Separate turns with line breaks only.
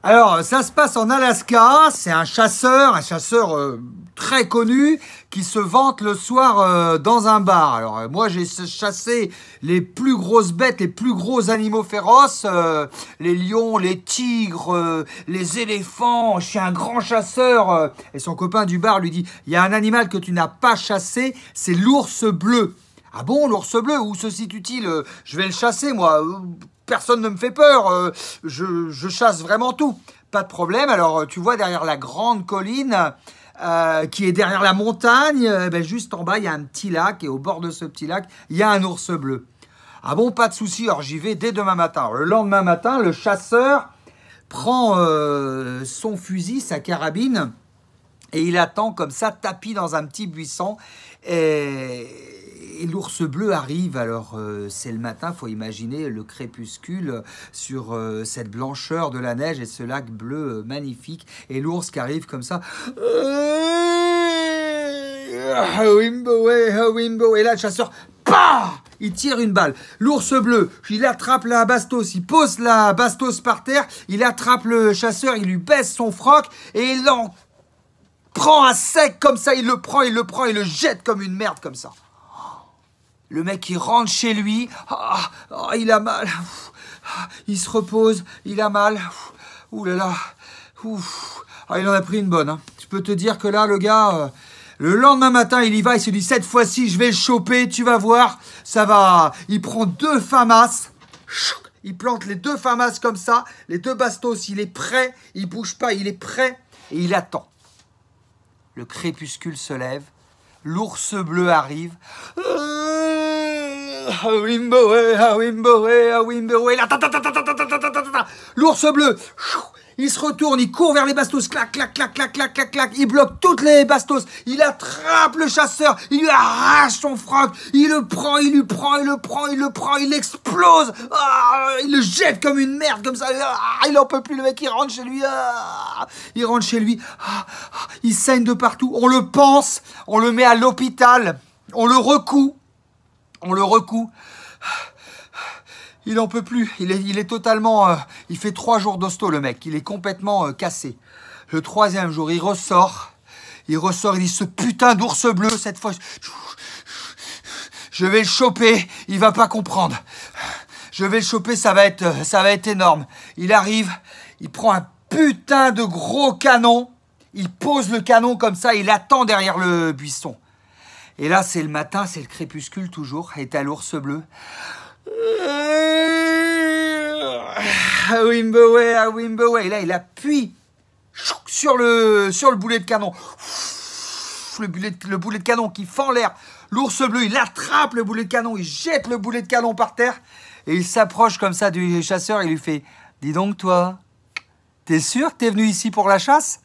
Alors, ça se passe en Alaska. C'est un chasseur très connu qui se vante le soir dans un bar. Alors, moi, j'ai chassé les plus grosses bêtes, les plus gros animaux féroces, les lions, les tigres, les éléphants. Je suis un grand chasseur. Et son copain du bar lui dit, il y a un animal que tu n'as pas chassé, c'est l'ours bleu. Ah bon, l'ours bleu, où se situe-t-il? Je vais le chasser, moi. Personne ne me fait peur. Je chasse vraiment tout. Pas de problème. Alors, tu vois, derrière la grande colline, qui est derrière la montagne, juste en bas, il y a un petit lac. Et au bord de ce petit lac, il y a un ours bleu. Ah bon, pas de souci. Alors, j'y vais dès demain matin. Alors, le lendemain matin, le chasseur prend son fusil, sa carabine, et il attend comme ça, tapis dans un petit buisson. Et l'ours bleu arrive, alors c'est le matin, faut imaginer le crépuscule sur cette blancheur de la neige et ce lac bleu magnifique. Et l'ours qui arrive comme ça. Et là, le chasseur, pah, il tire une balle. L'ours bleu, il attrape la bastos, il pose la bastos par terre, il attrape le chasseur, il lui baisse son froc et il l'en prend à sec comme ça, il le prend, il le jette comme une merde comme ça. Le mec, il rentre chez lui, il a mal, il se repose, il a mal, ouh là là, il en a pris une bonne. Hein. Je peux te dire que là, le gars, le lendemain matin, il y va, il se dit, cette fois-ci, je vais le choper, tu vas voir, ça va. Il prend 2 famas, il plante les 2 famas comme ça, les 2 bastos, il est prêt, il bouge pas, il est prêt, et il attend. Le crépuscule se lève, l'ours bleu arrive. L'ours bleu, il se retourne, il court vers les bastos, clac, clac, clac, clac, clac, clac, clac, il bloque toutes les bastos, il attrape le chasseur, il lui arrache son froc, il le prend, il lui prend, il le prend, il le prend, il explose, il le jette comme une merde, comme ça, il en peut plus, le mec, il rentre chez lui, il saigne de partout, on le panse, on le met à l'hôpital, on le recoue, il en peut plus, il est totalement, il fait 3 jours d'hosto le mec, il est complètement cassé. Le 3e jour, il ressort, il dit, ce putain d'ours bleu, cette fois, je vais le choper, il va pas comprendre. Je vais le choper, ça va être énorme. Il arrive, il prend un putain de gros canon, il pose le canon comme ça, il attend derrière le buisson. Et là, c'est le matin, c'est le crépuscule toujours, et t'as l'ours bleu. Et là, il appuie sur le boulet de canon. Le boulet de canon qui fend l'air. L'ours bleu, il attrape le boulet de canon, il jette le boulet de canon par terre, et il s'approche comme ça du chasseur, et il lui fait, dis donc toi, t'es sûr que t'es venu ici pour la chasse ?